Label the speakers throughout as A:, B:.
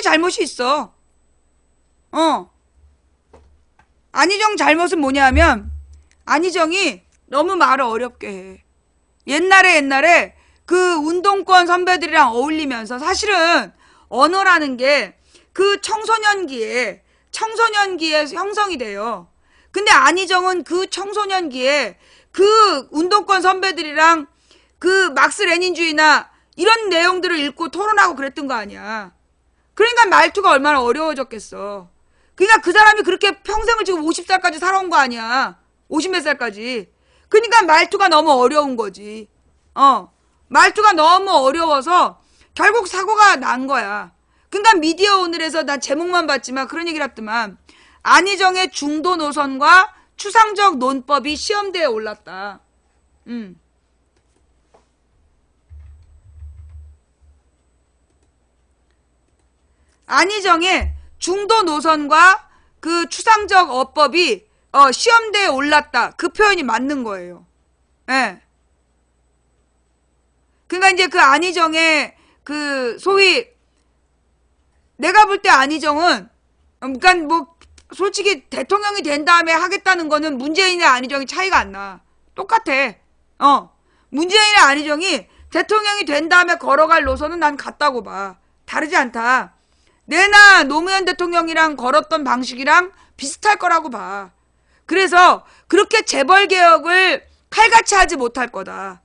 A: 잘못이 있어. 안희정 잘못은 뭐냐면 안희정이 너무 말을 어렵게 해. 옛날에 그 운동권 선배들이랑 어울리면서 사실은 언어라는 게 그 청소년기에 형성이 돼요. 근데 안희정은 그 청소년기에 그 운동권 선배들이랑 그 막스 레닌주의나 이런 내용들을 읽고 토론하고 그랬던 거 아니야. 그러니까 말투가 얼마나 어려워졌겠어. 그러니까 그 사람이 그렇게 평생을 지금 50살까지 살아온 거 아니야. 50몇 살까지. 그러니까 말투가 너무 어려운 거지. 말투가 너무 어려워서 결국 사고가 난 거야. 그러니까 미디어 오늘에서 난 제목만 봤지만 그런 얘기를 했더만 안희정의 중도 노선과 추상적 논법이 시험대에 올랐다. 안희정의 중도 노선과 그 추상적 어법이 시험대에 올랐다. 그 표현이 맞는 거예요. 예. 그러니까 이제 그 안희정의 그 소위 내가 볼 때 안희정은 그러니까 뭐 솔직히 대통령이 된 다음에 하겠다는 거는 문재인의 안희정이 차이가 안 나. 똑같아. 문재인의 안희정이 대통령이 된 다음에 걸어갈 노선은 난 같다고 봐. 다르지 않다. 내나 노무현 대통령이랑 걸었던 방식이랑 비슷할 거라고 봐. 그래서 그렇게 재벌개혁을 칼같이 하지 못할 거다.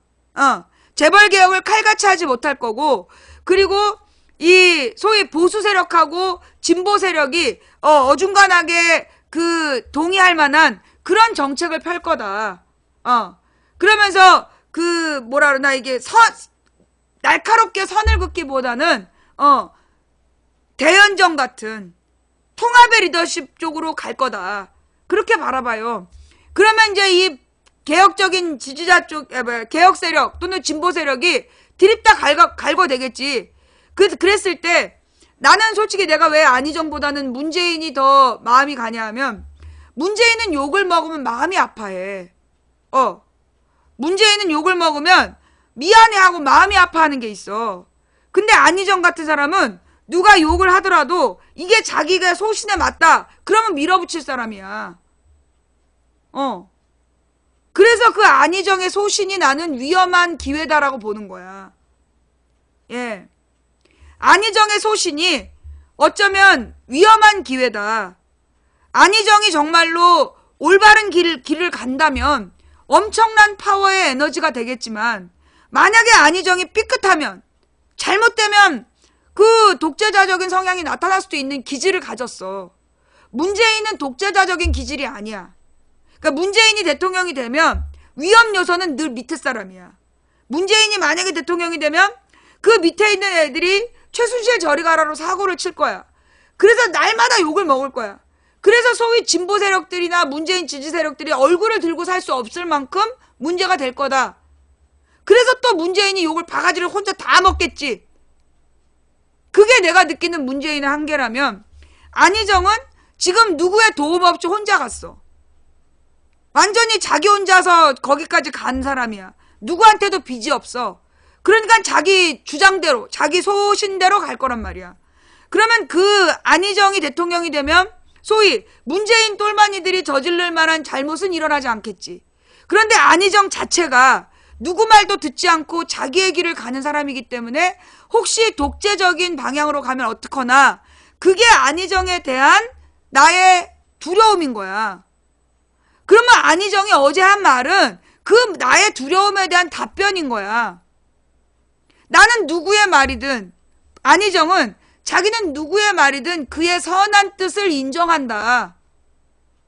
A: 재벌개혁을 칼같이 하지 못할 거고, 그리고 이 소위 보수 세력하고 진보 세력이 어중간하게 그 동의할 만한 그런 정책을 펼 거다. 그러면서 그 뭐라 그러나 이게 날카롭게 선을 긋기보다는 대연정 같은 통합의 리더십 쪽으로 갈 거다. 그렇게 바라봐요. 그러면 이제 이 개혁적인 지지자 쪽, 개혁 세력 또는 진보 세력이 드립다 갈고 되겠지. 그랬을 때 나는 솔직히 내가 왜 안희정보다는 문재인이 더 마음이 가냐 하면 문재인은 욕을 먹으면 마음이 아파해. 문재인은 욕을 먹으면 미안해하고 마음이 아파하는 게 있어. 근데 안희정 같은 사람은 누가 욕을 하더라도 이게 자기가 소신에 맞다. 그러면 밀어붙일 사람이야. 그래서 그 안희정의 소신이 나는 위험한 기회다라고 보는 거야. 예. 안희정의 소신이 어쩌면 위험한 기회다. 안희정이 정말로 올바른 길을 간다면 엄청난 파워의 에너지가 되겠지만 만약에 안희정이 삐끗하면 잘못되면 그 독재자적인 성향이 나타날 수도 있는 기질을 가졌어. 문재인은 독재자적인 기질이 아니야. 그러니까 문재인이 대통령이 되면 위험 요소는 늘 밑에 사람이야. 문재인이 만약에 대통령이 되면 그 밑에 있는 애들이 최순실 저리 가라로 사고를 칠 거야. 그래서 날마다 욕을 먹을 거야. 그래서 소위 진보 세력들이나 문재인 지지 세력들이 얼굴을 들고 살 수 없을 만큼 문제가 될 거다. 그래서 또 문재인이 욕을 바가지를 혼자 다 먹겠지. 그게 내가 느끼는 문재인의 한계라면 안희정은 지금 누구의 도움 없이 혼자 갔어. 완전히 자기 혼자서 거기까지 간 사람이야. 누구한테도 빚이 없어. 그러니까 자기 주장대로, 자기 소신대로 갈 거란 말이야. 그러면 그 안희정이 대통령이 되면 소위 문재인 똘마니들이 저지를 만한 잘못은 일어나지 않겠지. 그런데 안희정 자체가 누구 말도 듣지 않고 자기의 길을 가는 사람이기 때문에 혹시 독재적인 방향으로 가면 어떡하나, 그게 안희정에 대한 나의 두려움인 거야. 그러면 안희정이 어제 한 말은 그 나의 두려움에 대한 답변인 거야. 나는 누구의 말이든, 안희정은 자기는 누구의 말이든 그의 선한 뜻을 인정한다.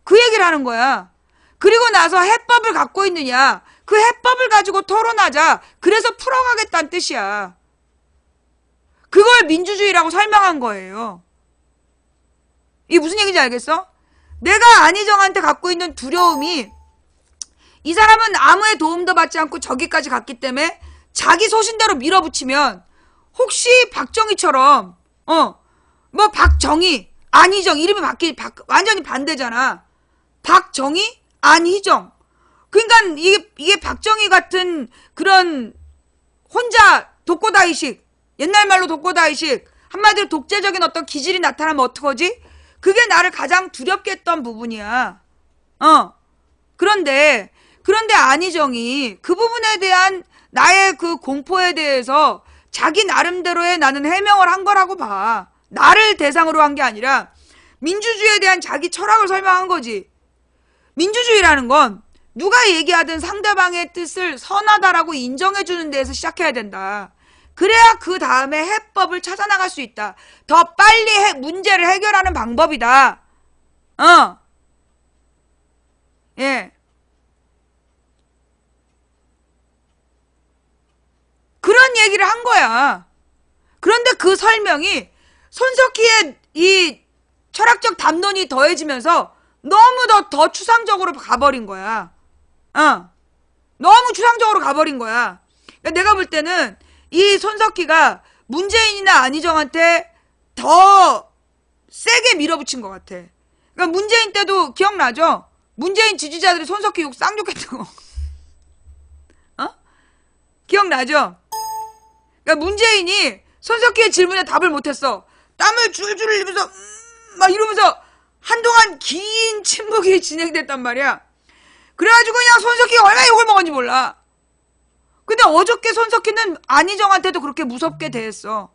A: 그 얘기를 하는 거야. 그리고 나서 해법을 갖고 있느냐, 그 해법을 가지고 토론하자. 그래서 풀어가겠다는 뜻이야. 그걸 민주주의라고 설명한 거예요. 이게 무슨 얘기인지 알겠어? 내가 안희정한테 갖고 있는 두려움이, 이 사람은 아무의 도움도 받지 않고 저기까지 갔기 때문에 자기 소신대로 밀어붙이면 혹시 박정희처럼 뭐 박정희, 안희정 이름이 완전히 반대잖아. 박정희, 안희정. 그러니까 이게 박정희 같은 그런 혼자 독고다이식, 옛날 말로 독고다이식 한마디로 독재적인 어떤 기질이 나타나면 어떡하지? 그게 나를 가장 두렵게 했던 부분이야. 그런데 안희정이 그 부분에 대한 나의 그 공포에 대해서 자기 나름대로의 나는 해명을 한 거라고 봐. 나를 대상으로 한 게 아니라 민주주의에 대한 자기 철학을 설명한 거지. 민주주의라는 건 누가 얘기하든 상대방의 뜻을 선하다라고 인정해주는 데에서 시작해야 된다. 그래야 그 다음에 해법을 찾아나갈 수 있다. 더 빨리 문제를 해결하는 방법이다. 예. 그런 얘기를 한 거야. 그런데 그 설명이 손석희의 이 철학적 담론이 더해지면서 너무 더 추상적으로 가버린 거야. 너무 추상적으로 가버린 거야. 그러니까 내가 볼 때는 이 손석희가 문재인이나 안희정한테 더 세게 밀어붙인 것 같아. 그러니까 문재인 때도 기억나죠? 문재인 지지자들이 손석희 욕 쌍욕했던 거. 기억나죠? 그러니까 문재인이 손석희의 질문에 답을 못했어. 땀을 줄줄 흘리면서 막 이러면서 한동안 긴 침묵이 진행됐단 말이야. 그래가지고 그냥 손석희가 얼마나 욕을 먹었는지 몰라. 근데 어저께 손석희는 안희정한테도 그렇게 무섭게 대했어.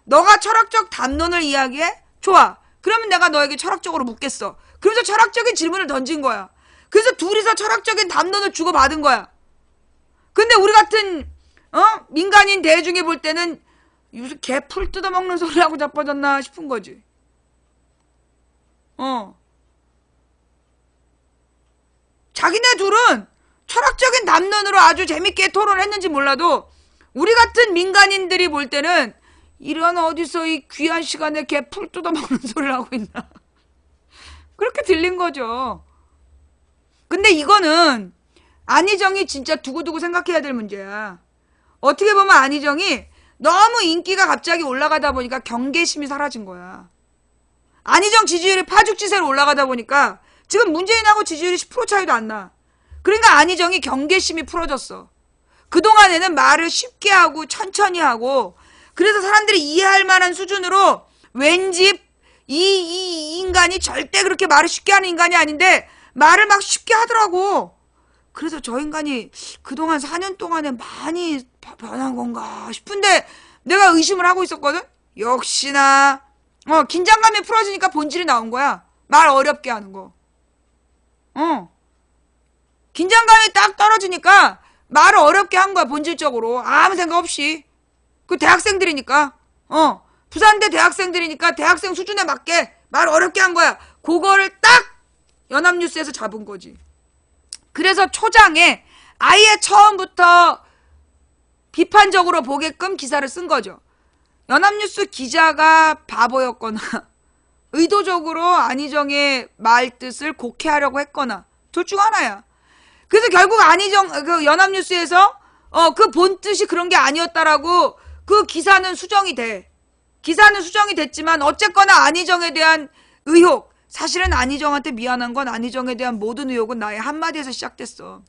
A: 너가 철학적 담론을 이야기해? 좋아. 그러면 내가 너에게 철학적으로 묻겠어. 그래서 철학적인 질문을 던진 거야. 그래서 둘이서 철학적인 담론을 주고받은 거야. 근데 우리 같은 민간인 대중이 볼 때는 무슨 개 풀 뜯어먹는 소리하고 자빠졌나 싶은 거지. 자기네 둘은 철학적인 담론으로 아주 재밌게 토론을 했는지 몰라도 우리 같은 민간인들이 볼 때는 이런 어디서 이 귀한 시간에 개 풀 뜯어먹는 소리를 하고 있나. 그렇게 들린 거죠. 근데 이거는 안희정이 진짜 두고두고 생각해야 될 문제야. 어떻게 보면 안희정이 너무 인기가 갑자기 올라가다 보니까 경계심이 사라진 거야. 안희정 지지율이 파죽지세로 올라가다 보니까 지금 문재인하고 지지율이 10% 차이도 안 나. 그러니까 안희정이 경계심이 풀어졌어. 그동안에는 말을 쉽게 하고 천천히 하고 그래서 사람들이 이해할 만한 수준으로 왠지 이 인간이 절대 그렇게 말을 쉽게 하는 인간이 아닌데 말을 막 쉽게 하더라고. 그래서 저 인간이 그동안 4년 동안에 많이 변한 건가 싶은데 내가 의심을 하고 있었거든. 역시나 긴장감이 풀어지니까 본질이 나온 거야. 말 어렵게 하는 거. 긴장감이 딱 떨어지니까 말을 어렵게 한 거야. 본질적으로 아무 생각 없이. 그 대학생들이니까 부산대 대학생들이니까 대학생 수준에 맞게 말 어렵게 한 거야. 그거를 딱 연합뉴스에서 잡은 거지. 그래서 초장에 아예 처음부터 비판적으로 보게끔 기사를 쓴 거죠. 연합뉴스 기자가 바보였거나 의도적으로 안희정의 말뜻을 곡해하려고 했거나 둘 중 하나야. 그래서 결국 안희정 그 연합뉴스에서 그 본뜻이 그런 게 아니었다라고 그 기사는 수정이 돼. 기사는 수정이 됐지만 어쨌거나 안희정에 대한 의혹, 사실은 안희정한테 미안한 건 안희정에 대한 모든 의혹은 나의 한마디에서 시작됐어.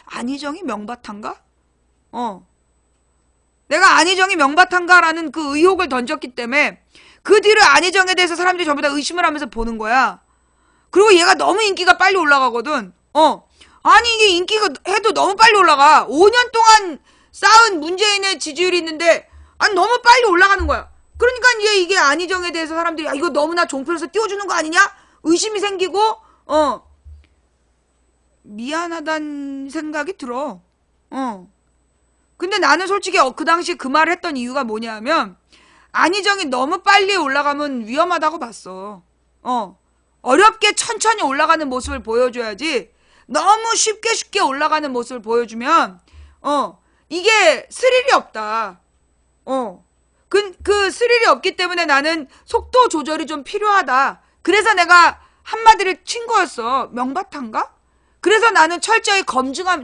A: 안희정이 명바탄가? 내가 안희정이 명바탄가라는 그 의혹을 던졌기 때문에 그 뒤를 안희정에 대해서 사람들이 전부 다 의심을 하면서 보는 거야. 그리고 얘가 너무 인기가 빨리 올라가거든. 아니 이게 인기가 해도 너무 빨리 올라가. 5년 동안 쌓은 문재인의 지지율이 있는데 아니 너무 빨리 올라가는 거야. 그러니까 이게 안희정에 대해서 사람들이 이거 너무나 종편에서 띄워주는 거 아니냐? 의심이 생기고 미안하다는 생각이 들어. 근데 나는 솔직히 그 당시 그 말을 했던 이유가 뭐냐면 안희정이 너무 빨리 올라가면 위험하다고 봤어. 어렵게 천천히 올라가는 모습을 보여줘야지 너무 쉽게 올라가는 모습을 보여주면 이게 스릴이 없다. 그 스릴이 없기 때문에 나는 속도 조절이 좀 필요하다. 그래서 내가 한마디를 친 거였어. 명바탄가? 그래서 나는 철저히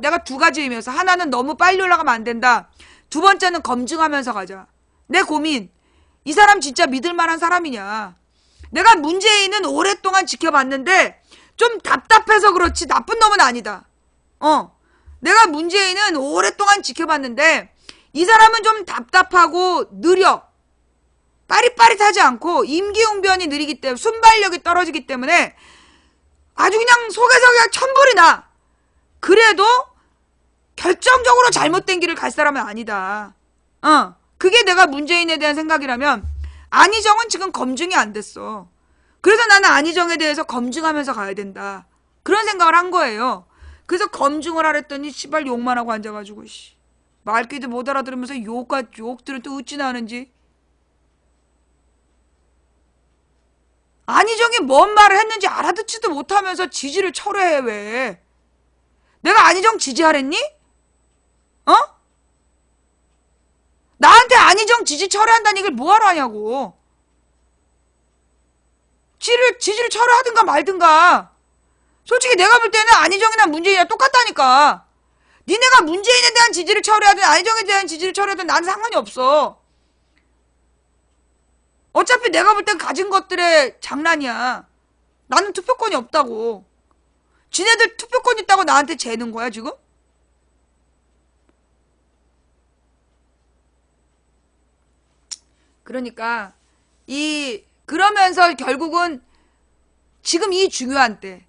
A: 내가 두 가지 의미에서 하나는 너무 빨리 올라가면 안 된다. 두 번째는 검증하면서 가자. 내 고민. 이 사람 진짜 믿을 만한 사람이냐. 내가 문재인은 오랫동안 지켜봤는데 좀 답답해서 그렇지 나쁜 놈은 아니다. 내가 문재인은 오랫동안 지켜봤는데 이 사람은 좀 답답하고 느려. 빠릿빠릿하지 않고 임기응변이 느리기 때문에 순발력이 떨어지기 때문에 아주 그냥 속에서 그냥 천불이 나. 그래도 결정적으로 잘못된 길을 갈 사람은 아니다. 그게 내가 문재인에 대한 생각이라면 안희정은 지금 검증이 안 됐어. 그래서 나는 안희정에 대해서 검증하면서 가야 된다. 그런 생각을 한 거예요. 그래서 검증을 하랬더니 씨발 욕만 하고 앉아가지고 말귀도 못 알아들으면서 욕들은 또 어찌나 하는지. 안희정이 뭔 말을 했는지 알아듣지도 못하면서 지지를 철회해. 왜? 내가 안희정 지지하랬니? 나한테 안희정 지지 철회한다는 얘기를 뭐하러 하냐고. 지지를 철회하든가 말든가. 솔직히 내가 볼 때는 안희정이나 문재인이랑 똑같다니까. 니네가 문재인에 대한 지지를 철회하든 안희정에 대한 지지를 철회하든 나는 상관이 없어. 어차피 내가 볼 땐 가진 것들의 장난이야. 나는 투표권이 없다고. 지네들 투표권 있다고 나한테 재는 거야 지금? 그러니까 그러면서 결국은 지금 이 중요한 때,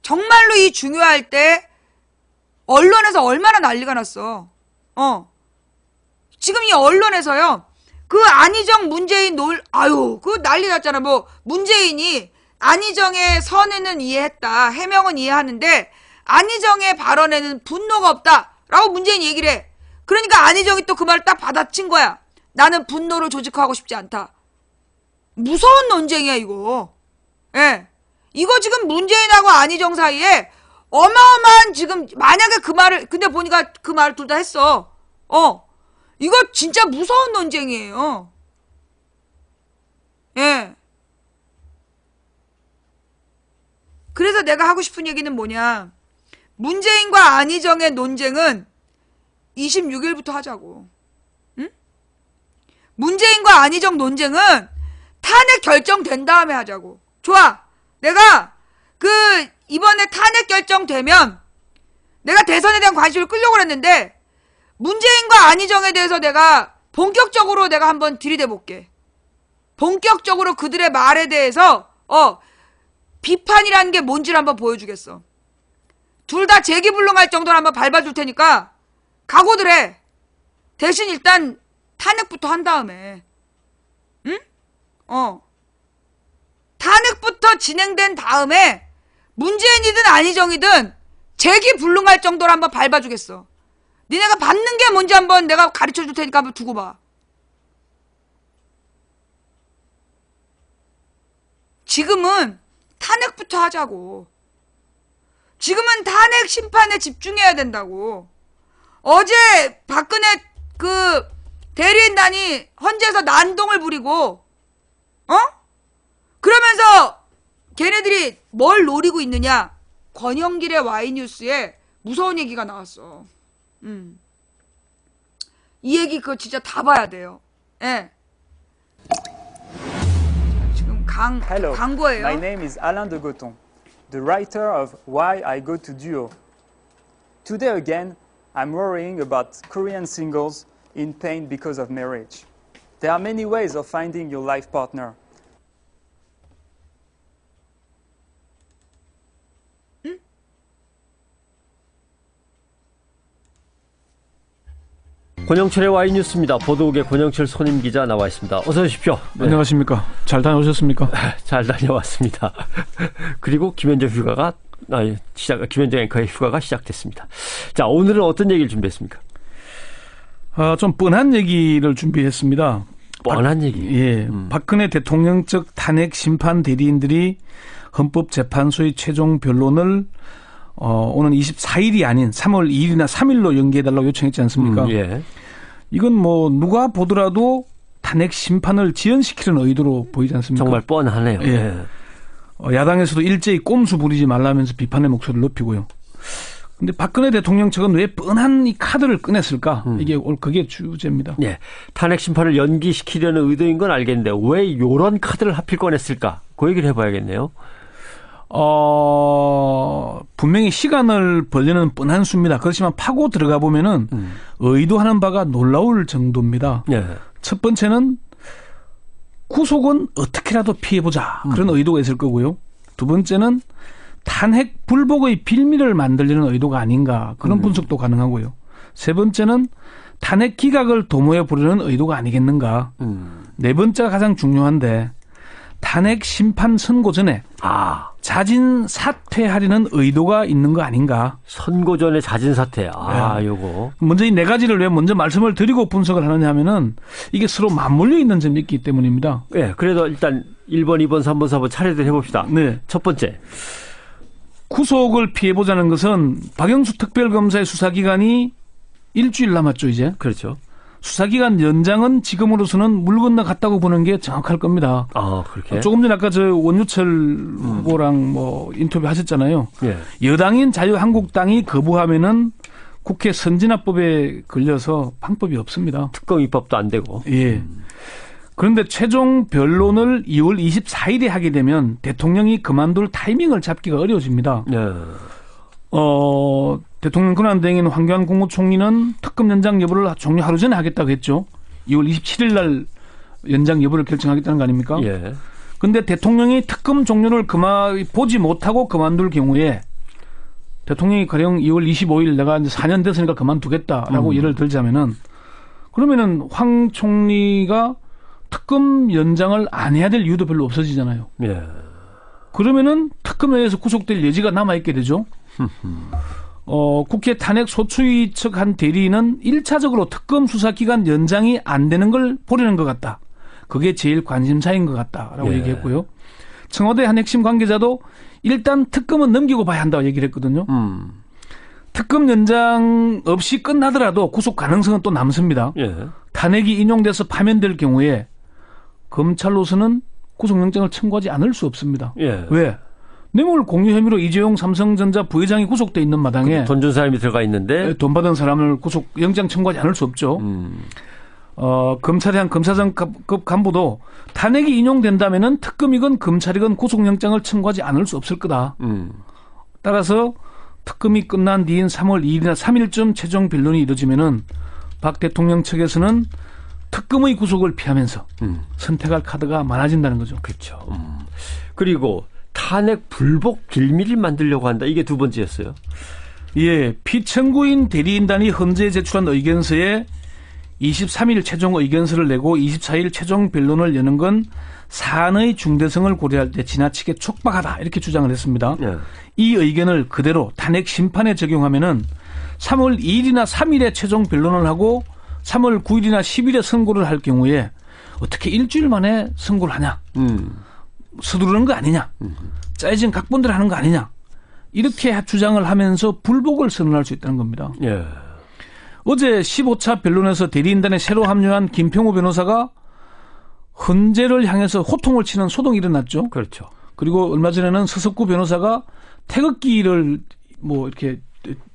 A: 정말로 이 중요할 때 언론에서 얼마나 난리가 났어. 지금 이 언론에서요. 그 안희정 문재인 그 난리 났잖아. 뭐 문재인이 안희정의 선에는 이해했다. 해명은 이해하는데 안희정의 발언에는 분노가 없다라고 문재인이 얘기를 해. 그러니까 안희정이 또 그 말을 딱 받아친 거야. 나는 분노를 조직화하고 싶지 않다. 무서운 논쟁이야 이거. 이거 지금 문재인하고 안희정 사이에 어마어마한 지금 만약에 그 말을 근데 보니까 그 말을 둘 다 했어. 이거 진짜 무서운 논쟁이에요. 그래서 내가 하고 싶은 얘기는 뭐냐. 문재인과 안희정의 논쟁은 26일부터 하자고. 응? 문재인과 안희정 논쟁은 탄핵 결정된 다음에 하자고. 좋아. 내가 이번에 탄핵 결정되면 내가 대선에 대한 관심을 끌려고 했는데 문재인과 안희정에 대해서 내가 본격적으로 내가 한번 들이대볼게. 본격적으로 그들의 말에 대해서 비판이라는 게 뭔지를 한번 보여주겠어. 둘 다 재기불능할 정도로 한번 밟아줄 테니까 각오들 해. 대신 일단 탄핵부터 한 다음에 응? 탄핵부터 진행된 다음에 문재인이든 안희정이든 재기불능할 정도로 한번 밟아주겠어. 니네가 받는 게 뭔지 한번 내가 가르쳐줄 테니까 한번 두고 봐. 지금은 탄핵부터 하자고. 지금은 탄핵 심판에 집중해야 된다고. 어제 박근혜 대리인단이 헌재에서 난동을 부리고 그러면서 걔네들이 뭘 노리고 있느냐. 권영길의 Y뉴스에 무서운 얘기가 나왔어. 이 얘기 그거 진짜 다 봐야 돼요. 지금
B: Hello,
A: 광고예요.
B: my name is Alain de Gotton, the writer of Why I Go to Duo. Today again, I'm worrying about Korean singles in pain because of marriage. There are many ways of finding your life partner.
C: 권영철의 Y뉴스입니다. 보도국의 권영철 손임 기자 나와 있습니다. 어서 오십시오.
D: 네. 안녕하십니까. 잘 다녀오셨습니까?
C: 잘 다녀왔습니다. 그리고 김현정 김현정 앵커의 휴가가 시작됐습니다. 자, 오늘은 어떤 얘기를 준비했습니까?
D: 좀 뻔한 얘기를 준비했습니다.
C: 뻔한 얘기?
D: 예. 박근혜 대통령 측 탄핵 심판 대리인들이 헌법재판소의 최종 변론을 오는 24일이 아닌 3월 2일이나 3일로 연기해달라고 요청했지 않습니까?
C: 예.
D: 이건 뭐 누가 보더라도 탄핵 심판을 지연시키는 의도로 보이지 않습니까?
C: 정말 뻔하네요.
D: 예. 야당에서도 일제히 꼼수 부리지 말라면서 비판의 목소리를 높이고요. 근데 박근혜 대통령 측은 왜 뻔한 이 카드를 꺼냈을까? 그게 주제입니다.
C: 예. 탄핵 심판을 연기시키려는 의도인 건 알겠는데 왜 이런 카드를 하필 꺼냈을까? 그 얘기를 해봐야겠네요.
D: 분명히 시간을 벌려는 뻔한 수입니다. 그렇지만 파고 들어가 보면은 의도하는 바가 놀라울 정도입니다.
C: 예.
D: 첫 번째는 구속은 어떻게라도 피해보자. 그런 의도가 있을 거고요. 두 번째는 탄핵 불복의 빌미를 만들려는 의도가 아닌가. 그런 분석도 가능하고요. 세 번째는 탄핵 기각을 도모해 보려는 의도가 아니겠는가. 네 번째가 가장 중요한데 탄핵 심판 선고 전에 자진 사퇴하려는 의도가 있는 거 아닌가.
C: 선고 전에 자진 사퇴. 요거.
D: 먼저 이 네 가지를 왜 먼저 말씀을 드리고 분석을 하느냐 하면은 이게 서로 맞물려 있는 점이 있기 때문입니다.
C: 네, 그래도 일단 1번, 2번, 3번, 4번 차례대로 해봅시다.
D: 네.
C: 첫 번째.
D: 구속을 피해보자는 것은 박영수 특별검사의 수사기간이 일주일 남았죠, 이제.
C: 그렇죠.
D: 수사기간 연장은 지금으로서는 물 건너갔다고 보는 게 정확할 겁니다.
C: 그렇게.
D: 조금 전에 아까 저 원유철 후보랑 뭐 인터뷰 하셨잖아요.
C: 예.
D: 여당인 자유한국당이 거부하면은 국회 선진화법에 걸려서 방법이 없습니다.
C: 특검 입법도 안 되고.
D: 예. 그런데 최종 변론을 2월 24일에 하게 되면 대통령이 그만둘 타이밍을 잡기가 어려워집니다.
C: 예.
D: 대통령 권한대행인 황교안 국무총리는 특검 연장 여부를 종료 하루 전에 하겠다고 했죠. 2월 27일 날 연장 여부를 결정하겠다는 거 아닙니까?
C: 예.
D: 그런데 대통령이 특검 종료를 보지 못하고 그만둘 경우에 대통령이 가령 2월 25일 내가 이제 4년 됐으니까 그만두겠다라고 예를 들자면은 그러면은 황 총리가 특검 연장을 안 해야 될 이유도 별로 없어지잖아요.
C: 예.
D: 그러면은 특검에 의해서 구속될 여지가 남아있게 되죠. 국회 탄핵 소추위 측 한 대리인은 1차적으로 특검 수사기간 연장이 안 되는 걸 보려는 것 같다. 그게 제일 관심사인 것 같다라고 얘기했고요. 청와대 한 핵심 관계자도 일단 특검은 넘기고 봐야 한다고 얘기를 했거든요. 특검 연장 없이 끝나더라도 구속 가능성은 또 남습니다.
C: 예.
D: 탄핵이 인용돼서 파면될 경우에 검찰로서는 구속영장을 청구하지 않을 수 없습니다.
C: 예.
D: 왜? 뇌물 공유 혐의로 이재용 삼성전자 부회장이 구속돼 있는 마당에
C: 돈 준 사람이 들어가 있는데
D: 돈 받은 사람을 영장 청구하지 않을 수 없죠. 검찰의 한 검사장급 간부도 탄핵이 인용된다면은 특검이건 검찰이건 구속영장을 청구하지 않을 수 없을 거다. 따라서 특검이 끝난 뒤인 3월 2일이나 3일쯤 최종 변론이 이루어지면은 박 대통령 측에서는 특검의 구속을 피하면서 선택할 카드가 많아진다는 거죠.
C: 그렇죠. 그리고 탄핵 불복 빌미를 만들려고 한다. 이게 두 번째였어요.
D: 예, 피청구인 대리인단이 헌재에 제출한 의견서에 23일 최종 의견서를 내고 24일 최종 변론을 여는 건 사안의 중대성을 고려할 때 지나치게 촉박하다 이렇게 주장을 했습니다.
C: 예.
D: 이 의견을 그대로 탄핵 심판에 적용하면은 3월 2일이나 3일에 최종 변론을 하고 3월 9일이나 10일에 선고를 할 경우에 어떻게 일주일 만에 선고를 하냐. 서두르는 거 아니냐. 짜여진 각본대로 하는 거 아니냐. 이렇게 주장을 하면서 불복을 선언할 수 있다는 겁니다.
C: 예.
D: 어제 15차 변론에서 대리인단에 새로 합류한 김평우 변호사가 헌재를 향해서 호통을 치는 소동이 일어났죠.
C: 그렇죠.
D: 그리고 얼마 전에는 서석구 변호사가 태극기를 뭐 이렇게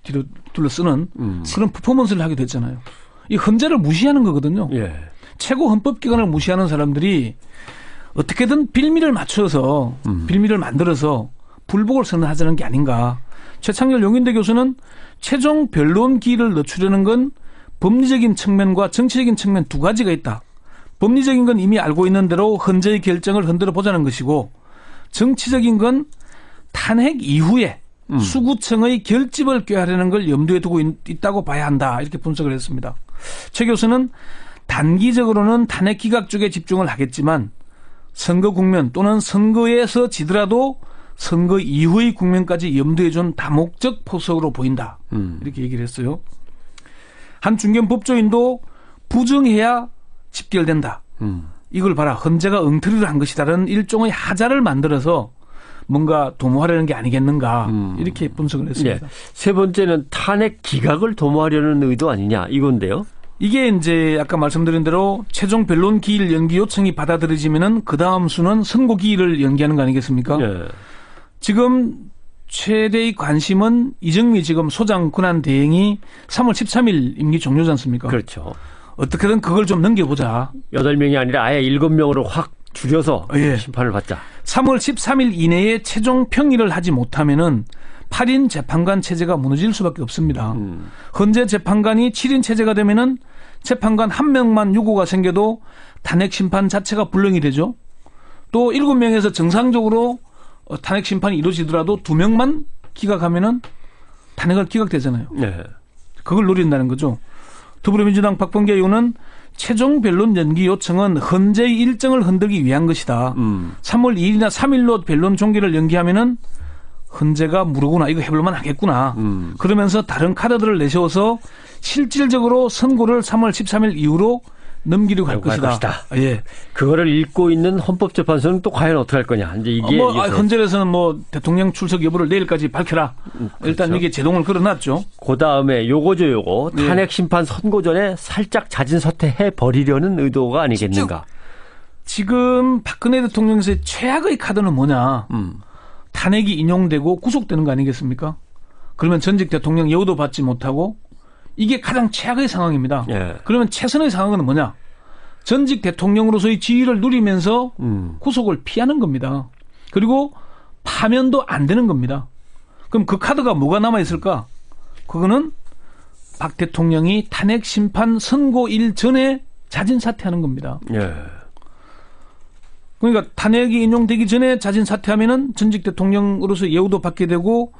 D: 뒤로 둘러 쓰는 그런 퍼포먼스를 하게 됐잖아요. 이 헌재를 무시하는 거거든요.
C: 예.
D: 최고 헌법기관을 무시하는 사람들이 어떻게든 빌미를 맞춰서 빌미를 만들어서 불복을 선언하자는 게 아닌가. 최창렬 용인대 교수는 최종 변론기를 늦추려는 건 법리적인 측면과 정치적인 측면 두 가지가 있다. 법리적인 건 이미 알고 있는 대로 헌재의 결정을 흔들어 보자는 것이고 정치적인 건 탄핵 이후에 수구청의 결집을 꾀하려는 걸 염두에 두고 있다고 봐야 한다. 이렇게 분석을 했습니다. 최 교수는 단기적으로는 탄핵 기각 쪽에 집중을 하겠지만 선거 국면 또는 선거에서 지더라도 선거 이후의 국면까지 염두에 준 다목적 포석으로 보인다. 이렇게 얘기를 했어요. 한 중견 법조인도 부정해야 집결된다. 이걸 봐라. 헌재가 엉터리를 한 것이다라는 일종의 하자를 만들어서 뭔가 도모하려는 게 아니겠는가. 이렇게 분석을 했습니다.
C: 예. 세 번째는 탄핵 기각을 도모하려는 의도 아니냐 이건데요.
D: 이게 이제 아까 말씀드린 대로 최종 변론 기일 연기 요청이 받아들여지면은 그 다음 수는 선고 기일을 연기하는 거 아니겠습니까?
C: 예.
D: 지금 최대의 관심은 이정미 지금 소장 권한 대행이 3월 13일 임기 종료지 않습니까?
C: 그렇죠.
D: 어떻게든 그걸 좀 넘겨보자.
C: 8명이 아니라 아예 7명으로 확 줄여서
D: 예.
C: 심판을 받자.
D: 3월 13일 이내에 최종 평의를 하지 못하면은 8인 재판관 체제가 무너질 수밖에 없습니다. 헌재 재판관이 7인 체제가 되면은 재판관 1명만 유고가 생겨도 탄핵 심판 자체가 불능이 되죠. 또 7명에서 정상적으로 탄핵 심판이 이루어지더라도 2명만 기각하면은 탄핵을 기각되잖아요.
C: 네.
D: 그걸 노린다는 거죠. 더불어민주당 박범계 의원은 최종 변론 연기 요청은 헌재의 일정을 흔들기 위한 것이다. 3월 2일이나 3일로 변론 종결을 연기하면은 헌재가 무르구나, 이거 해볼만 하겠구나. 그러면서 다른 카드들을 내세워서 실질적으로 선고를 3월 13일 이후로 넘기려고 할 것이다. 예.
C: 그거를 읽고 있는 헌법재판소는 또 과연 어떻게 할 거냐. 이제 이게
D: 헌재에서는 대통령 출석 여부를 내일까지 밝혀라. 그렇죠. 일단 이게 제동을 걸어놨죠.
C: 그 다음에 요거죠, 요거.
D: 예.
C: 탄핵 심판 선고 전에 살짝 자진 사퇴해 버리려는 의도가 아니겠는가.
D: 지금 박근혜 대통령에서의 최악의 카드는 뭐냐. 탄핵이 인용되고 구속되는 거 아니겠습니까? 그러면 전직 대통령 예우도 받지 못하고 이게 가장 최악의 상황입니다.
C: 예.
D: 그러면 최선의 상황은 뭐냐? 전직 대통령으로서의 지위를 누리면서 구속을 피하는 겁니다. 그리고 파면도 안 되는 겁니다. 그럼 그 카드가 뭐가 남아있을까? 그거는 박 대통령이 탄핵 심판 선고일 전에 자진 사퇴하는 겁니다.
C: 예.
D: 그러니까 탄핵이 인용되기 전에 자진 사퇴하면은 전직 대통령으로서 예우도 받게 되고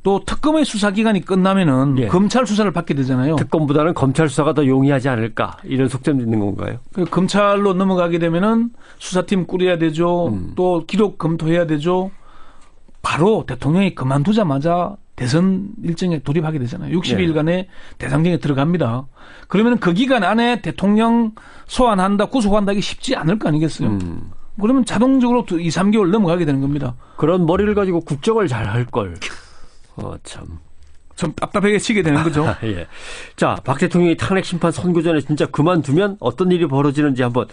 D: 또 특검의 수사 기간이 끝나면은
C: 예.
D: 검찰 수사를 받게 되잖아요.
C: 특검보다는 검찰 수사가 더 용이하지 않을까 이런 속셈도 있는 건가요?
D: 검찰로 넘어가게 되면은 수사팀 꾸려야 되죠. 또 기록 검토해야 되죠. 바로 대통령이 그만두자마자 대선 일정에 돌입하게 되잖아요. 60일간의
C: 예.
D: 대상정에 들어갑니다. 그러면 그 기간 안에 대통령 소환한다, 구속한다 이게 쉽지 않을 거 아니겠어요. 그러면 자동적으로 2, 3개월 넘어가게 되는 겁니다.
C: 그런 머리를 가지고 국정을 잘 할 걸. 참.
D: 좀 답답하게 치게 되는 거죠.
C: 예. 자, 박 대통령이 탄핵 심판 선고 전에 진짜 그만두면 어떤 일이 벌어지는지 한번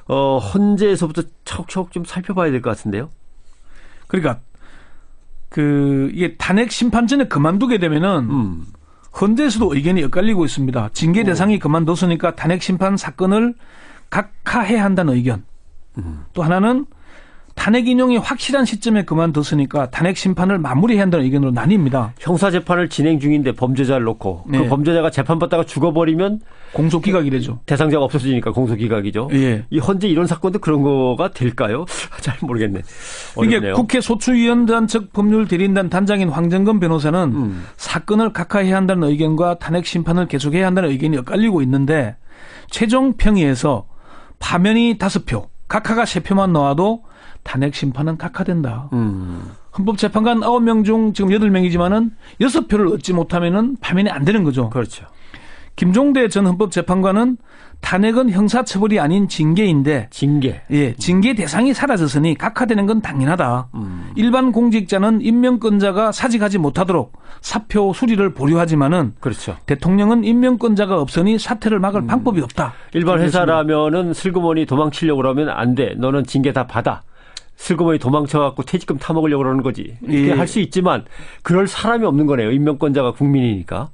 C: 헌재에서부터 차곡차곡 좀 살펴봐야 될 것 같은데요.
D: 그러니까 이게 탄핵 심판 전에 그만두게 되면은 헌재에서도 의견이 엇갈리고 있습니다. 징계 대상이 그만뒀으니까 탄핵 심판 사건을 각하해야 한다는 의견. 또 하나는 탄핵 인용이 확실한 시점에 그만뒀으니까 탄핵 심판을 마무리해야 한다는 의견으로 나뉩니다.
C: 형사재판을 진행 중인데 범죄자를 놓고
D: 네.
C: 그 범죄자가 재판받다가 죽어버리면
D: 공소기각이 되죠.
C: 대상자가 없어지니까 공소기각이죠.
D: 예.
C: 이 헌재 이런 사건도 그런 거가 될까요? 잘 모르겠네.
D: 이게
C: 어렵네요.
D: 국회 소추위원단 측 법률 대리인단 단장인 황정근 변호사는 사건을 각하해야 한다는 의견과 탄핵 심판을 계속해야 한다는 의견이 엇갈리고 있는데 최종 평의에서 파면이 5표, 각하가 3표만 나와도 탄핵 심판은 각하된다. 헌법재판관 9명 중 지금 8명이지만은 6표를 얻지 못하면은 파면이 안 되는 거죠.
C: 그렇죠.
D: 김종대 전 헌법재판관은 탄핵은 형사처벌이 아닌 징계인데
C: 징계.
D: 예, 징계 대상이 사라졌으니 각하되는 건 당연하다. 일반 공직자는 임명권자가 사직하지 못하도록 사표 수리를 보류하지만은
C: 그렇죠.
D: 대통령은 임명권자가 없으니 사퇴를 막을 방법이 없다.
C: 일반 회사라면은 슬그머니 도망치려고 그러면 안 돼. 너는 징계 다 받아. 슬그머니 도망쳐갖고 퇴직금 타먹으려고 그러는 거지. 이렇게
D: 예.
C: 할 수 있지만 그럴 사람이 없는 거네요. 임명권자가 국민이니까.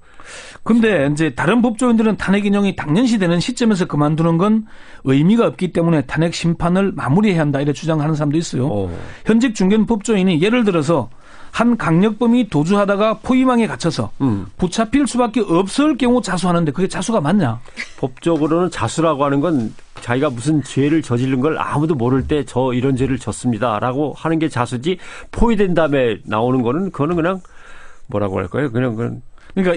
D: 근데 이제 다른 법조인들은 탄핵 인용이 당연시되는 시점에서 그만두는 건 의미가 없기 때문에 탄핵 심판을 마무리해야 한다 이렇게 주장하는 사람도 있어요. 현직 중견 법조인이 예를 들어서 한 강력범이 도주하다가 포위망에 갇혀서 붙잡힐 수밖에 없을 경우 자수하는데 그게 자수가 맞냐?
C: 법적으로는 자수라고 하는 건 자기가 무슨 죄를 저지른 걸 아무도 모를 때 저 이런 죄를 졌습니다라고 하는 게 자수지 포위된 다음에 나오는 거는 그거는 그냥 뭐라고 할까요? 그냥
D: 그러니까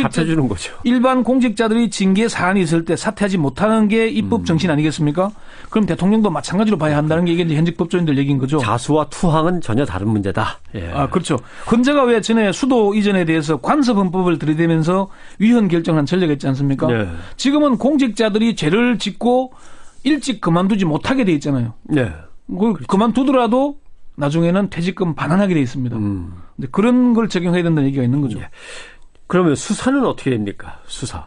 C: 잡혀주는 거죠.
D: 일반 공직자들이 징계 사안이 있을 때 사퇴하지 못하는 게 입법 정신 아니겠습니까? 그럼 대통령도 마찬가지로 봐야 한다는 게 이게 이제 현직 법조인들 얘기인 거죠.
C: 자수와 투항은 전혀 다른 문제다. 예.
D: 아, 그렇죠. 헌재가 왜 전에 수도 이전에 대해서 관습헌법을 들이대면서 위헌 결정한 전례가 있지 않습니까?
C: 네. 지금은
D: 공직자들이 죄를 짓고 일찍 그만두지 못하게 돼 있잖아요.
C: 네.
D: 그만두더라도 나중에는 퇴직금 반환하게 돼 있습니다. 근데 그런 걸 적용해야 된다는 얘기가 있는 거죠.
C: 예. 그러면 수사는 어떻게 됩니까? 수사.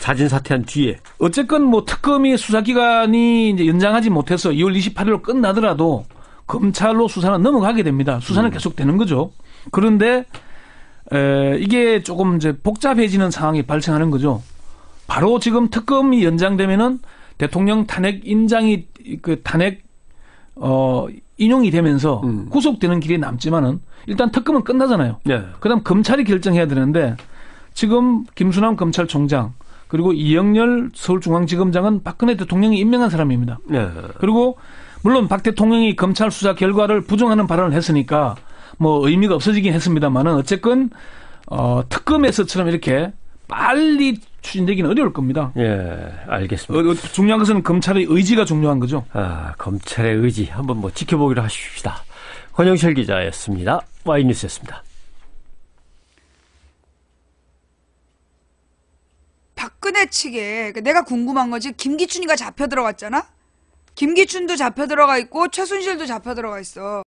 C: 자진 사퇴한 뒤에.
D: 어쨌건 뭐 특검이 수사 기간이 이제 연장하지 못해서 2월 28일로 끝나더라도 검찰로 수사는 넘어가게 됩니다. 수사는 계속 되는 거죠. 그런데 이게 조금 이제 복잡해지는 상황이 발생하는 거죠. 바로 지금 특검이 연장되면은 대통령 탄핵 인장이 탄핵 인용이 되면서 구속되는 길이 남지만은 일단 특검은 끝나잖아요.
C: 네.
D: 그다음 검찰이 결정해야 되는데 지금 김수남 검찰총장 그리고 이영렬 서울중앙지검장은 박근혜 대통령이 임명한 사람입니다.
C: 예.
D: 그리고 물론 박 대통령이 검찰 수사 결과를 부정하는 발언을 했으니까 뭐 의미가 없어지긴 했습니다만은 어쨌건 특검에서처럼 이렇게 빨리 추진되기는 어려울 겁니다.
C: 예, 알겠습니다.
D: 중요한 것은 검찰의 의지가 중요한 거죠.
C: 아, 검찰의 의지 한번 뭐 지켜보기로 하십시다. 권영철 기자였습니다. 와이뉴스였습니다.
A: 박근혜 측에 내가 궁금한 거지. 김기춘이가 잡혀 들어갔잖아. 김기춘도 잡혀 들어가 있고 최순실도 잡혀 들어가 있어.